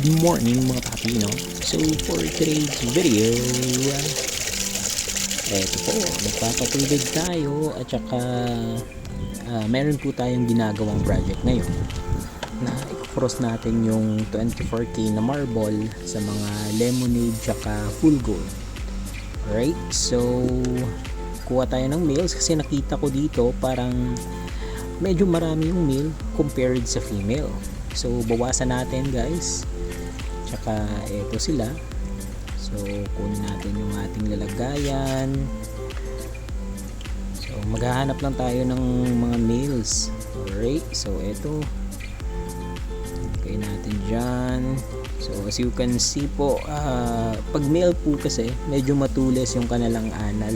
Good morning mga papi, no? So for today's video, eto po, magpapatubig tayo at saka meron po tayong ginagawang project ngayon na i-cross natin yung 24K na marble sa mga lemonade tsaka full gold. Alright, so kuha tayo ng males kasi nakita ko dito parang medyo marami yung male compared sa female. So bawasan natin guys. Tsaka eto sila. So kunin natin yung ating lalagayan. So maghahanap lang tayo ng mga males. Alright, so eto. Okay natin dyan. So as you can see po, pag male po kasi medyo matulis yung kanilang anal.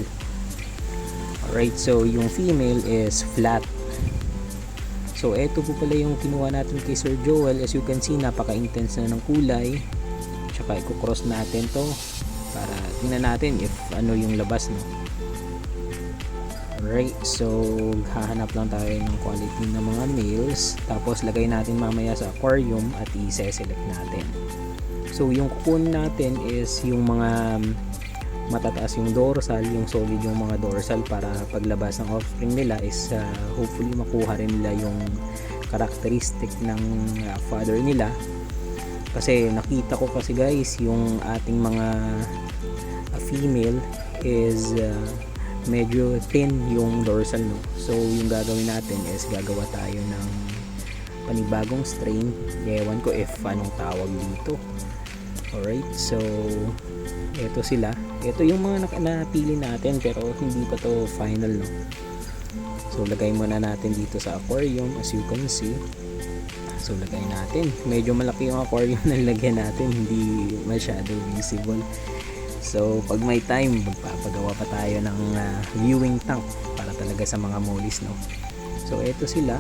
Alright, so yung female is flat. So eto po pala yung kinuha natin kay Sir Joel. As you can see, napaka-intense na ng kulay. Tsaka i-cross natin to para tingnan natin if ano yung labas, no. Alright, so hahanap lang tayo ng quality ng mga males. Tapos lagay natin mamaya sa aquarium at i-select natin. So yung kukunin natin is yung mga matataas yung dorsal, yung solid yung mga dorsal para paglabas ng offspring nila is hopefully makuha rin nila yung characteristic ng father nila. Kasi nakita ko kasi guys yung ating mga female is medyo thin yung dorsal, no. So yung gagawin natin is gagawa tayo ng panibagong strain. Ewan ko if anong tawag dito. Alright, so ito sila. Ito yung mga napili natin pero hindi pa to final, no. So lagay muna natin dito sa aquarium as you can see. So lagay natin. Medyo malaki yung aquarium na lagyan natin, hindi masyado visible. So pag may time, magpapagawa pa tayo ng viewing tank para talaga sa mga mollies, no. So ito sila.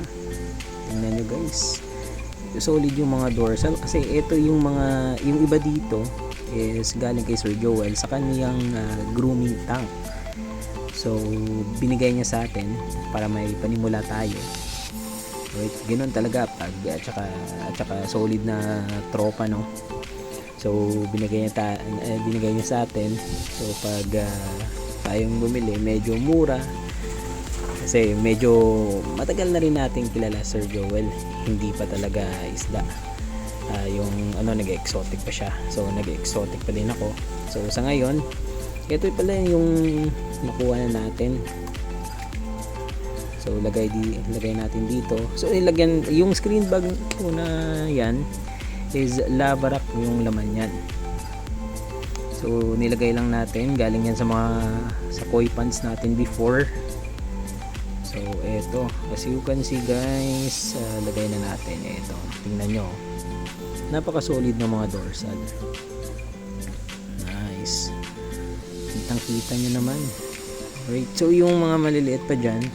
Tingnan nyo guys. Solid yung mga dorsal kasi ito yung mga, yung iba dito is galing kay Sir Joel sa kaniyang grooming tank. So binigay niya sa atin para may panimula tayo. Right, ganoon talaga pag at saka solid na tropa, no. So binigay niya sa atin. So pag tayong bumili, medyo mura kasi medyo matagal na rin nating kilala Sir Joel, hindi pa talaga isda. Yung ano, nag-exotic pa siya. So nag-exotic pa din ako. So sa ngayon, ito pala yung nakuha na natin. So lagay natin dito. So ilagyan yung screen bag ko na yan is lava rock yung laman yan. So nilagay lang natin, galing yan sa koi pants natin before. So eto, as you can see guys, lagay na natin ito. Tingnan nyo, napaka solid ng mga dorsal. Nice, kitang kita nyo naman. Right, so yung mga maliliit pa dyan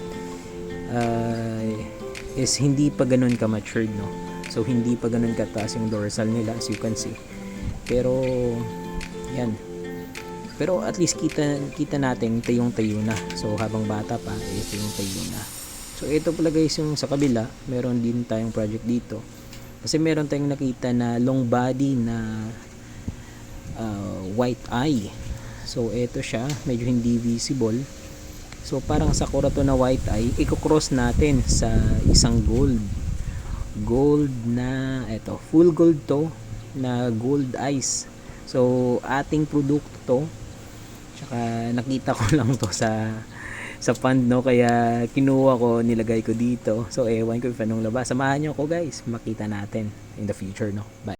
is hindi pa ganun ka matured, no. So hindi pa ganun kataas yung dorsal nila as you can see. Pero yan, pero at least kita natin tayong-tayo na. So habang bata pa, ito yung tayo na. So ito pala guys yung sa kabila, meron din tayong project dito. Kasi meron tayong nakita na long body na white eye. So ito siya, medyo hindi visible. So parang sakura to na white eye, i-cross natin sa isang gold na eto, full gold to na gold eyes. So ating produkto to. Tsaka nakita ko lang to sa fund, no, kaya kinuha ko, nilagay ko dito. So ewan ko if anong labas. Samahan nyo ako guys, makita natin in the future, no. Bye.